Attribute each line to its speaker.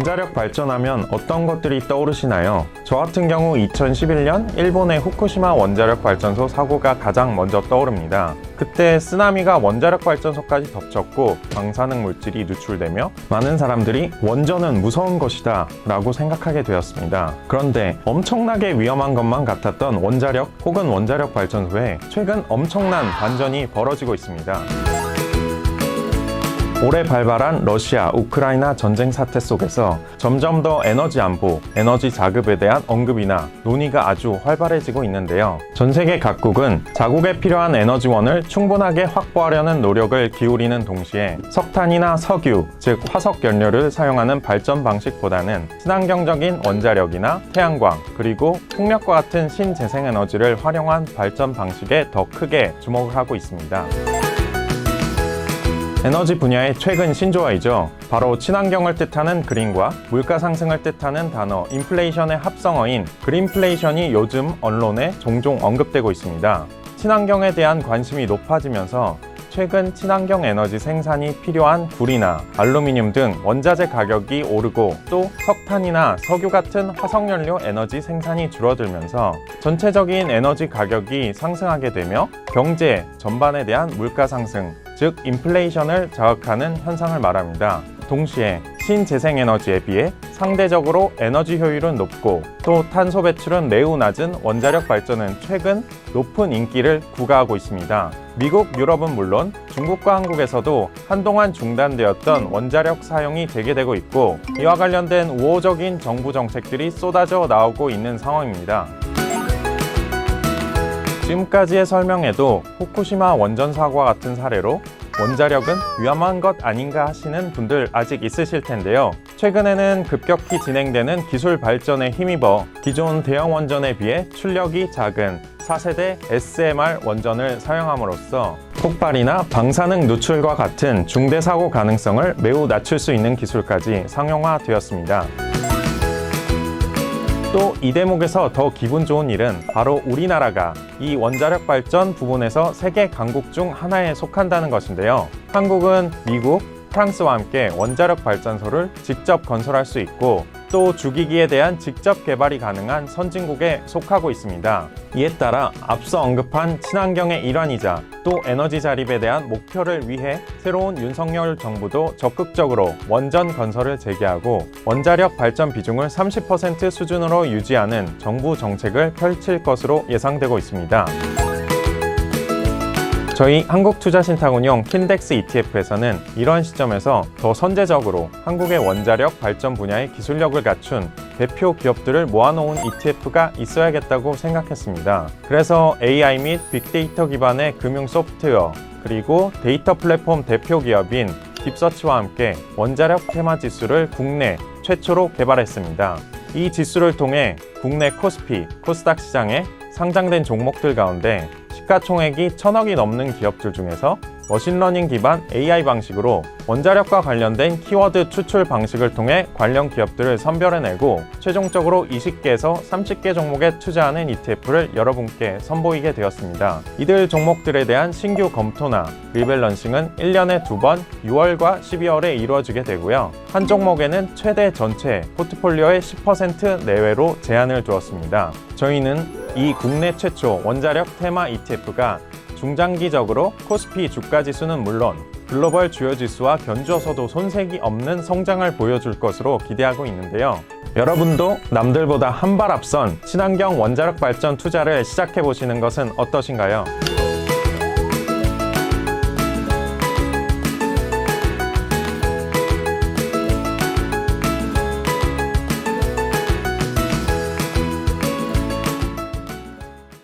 Speaker 1: 원자력 발전하면 어떤 것들이 떠오르시나요? 저 같은 경우 2011년 일본의 후쿠시마 원자력 발전소 사고가 가장 먼저 떠오릅니다. 그때 쓰나미가 원자력 발전소까지 덮쳤고 방사능 물질이 누출되며 많은 사람들이 원전은 무서운 것이다 라고 생각하게 되었습니다. 그런데 엄청나게 위험한 것만 같았던 원자력 혹은 원자력 발전소에 최근 엄청난 반전이 벌어지고 있습니다. 올해 발발한 러시아, 우크라이나 전쟁 사태 속에서 점점 더 에너지 안보, 에너지 자급에 대한 언급이나 논의가 아주 활발해지고 있는데요. 전 세계 각국은 자국에 필요한 에너지원을 충분하게 확보하려는 노력을 기울이는 동시에 석탄이나 석유, 즉 화석 연료를 사용하는 발전 방식보다는 친환경적인 원자력이나 태양광, 그리고 풍력과 같은 신재생에너지를 활용한 발전 방식에 더 크게 주목을 하고 있습니다. 에너지 분야의 최근 신조어이죠. 바로 친환경을 뜻하는 그린과 물가 상승을 뜻하는 단어 인플레이션의 합성어인 그린플레이션이 요즘 언론에 종종 언급되고 있습니다. 친환경에 대한 관심이 높아지면서 최근 친환경 에너지 생산이 필요한 구리나 알루미늄 등 원자재 가격이 오르고 또 석탄이나 석유 같은 화석연료 에너지 생산이 줄어들면서 전체적인 에너지 가격이 상승하게 되며 경제 전반에 대한 물가 상승, 즉 인플레이션을 자극하는 현상을 말합니다. 동시에 신재생에너지에 비해 상대적으로 에너지 효율은 높고 또 탄소 배출은 매우 낮은 원자력 발전은 최근 높은 인기를 구가하고 있습니다. 미국, 유럽은 물론 중국과 한국에서도 한동안 중단되었던 원자력 사용이 재개되고 있고 이와 관련된 우호적인 정부 정책들이 쏟아져 나오고 있는 상황입니다. 지금까지의 설명에도 후쿠시마 원전 사고와 같은 사례로 원자력은 위험한 것 아닌가 하시는 분들 아직 있으실 텐데요. 최근에는 급격히 진행되는 기술 발전에 힘입어 기존 대형 원전에 비해 출력이 작은 4세대 SMR 원전을 사용함으로써 폭발이나 방사능 누출과 같은 중대 사고 가능성을 매우 낮출 수 있는 기술까지 상용화되었습니다. 또 이 대목에서 더 기분 좋은 일은 바로 우리나라가 이 원자력 발전 부분에서 세계 강국 중 하나에 속한다는 것인데요. 한국은 미국, 프랑스와 함께 원자력 발전소를 직접 건설할 수 있고 또 주기기에 대한 직접 개발이 가능한 선진국에 속하고 있습니다. 이에 따라 앞서 언급한 친환경의 일환이자 또 에너지 자립에 대한 목표를 위해 새로운 윤석열 정부도 적극적으로 원전 건설을 재개하고 원자력 발전 비중을 30% 수준으로 유지하는 정부 정책을 펼칠 것으로 예상되고 있습니다. 저희 한국투자신탁운용 킨덱스 ETF에서는 이런 시점에서 더 선제적으로 한국의 원자력 발전 분야의 기술력을 갖춘 대표 기업들을 모아놓은 ETF가 있어야겠다고 생각했습니다. 그래서 AI 및 빅데이터 기반의 금융 소프트웨어, 그리고 데이터 플랫폼 대표 기업인 딥서치와 함께 원자력 테마 지수를 국내 최초로 개발했습니다. 이 지수를 통해 국내 코스피, 코스닥 시장에 상장된 종목들 가운데 시가총액이 1,000억이 넘는 기업들 중에서 머신러닝 기반 AI 방식으로 원자력과 관련된 키워드 추출 방식을 통해 관련 기업들을 선별해내고 최종적으로 20개에서 30개 종목에 투자하는 ETF를 여러분께 선보이게 되었습니다. 이들 종목들에 대한 신규 검토나 리밸런싱은 1년에 2번 6월과 12월에 이루어지게 되고요. 한 종목에는 최대 전체 포트폴리오의 10% 내외로 제한을 두었습니다. 저희는 이 국내 최초 원자력 테마 ETF가 중장기적으로 코스피 주가지수는 물론 글로벌 주요 지수와 견주어서도 손색이 없는 성장을 보여줄 것으로 기대하고 있는데요. 여러분도 남들보다 한 발 앞선 친환경 원자력 발전 투자를 시작해보시는 것은 어떠신가요?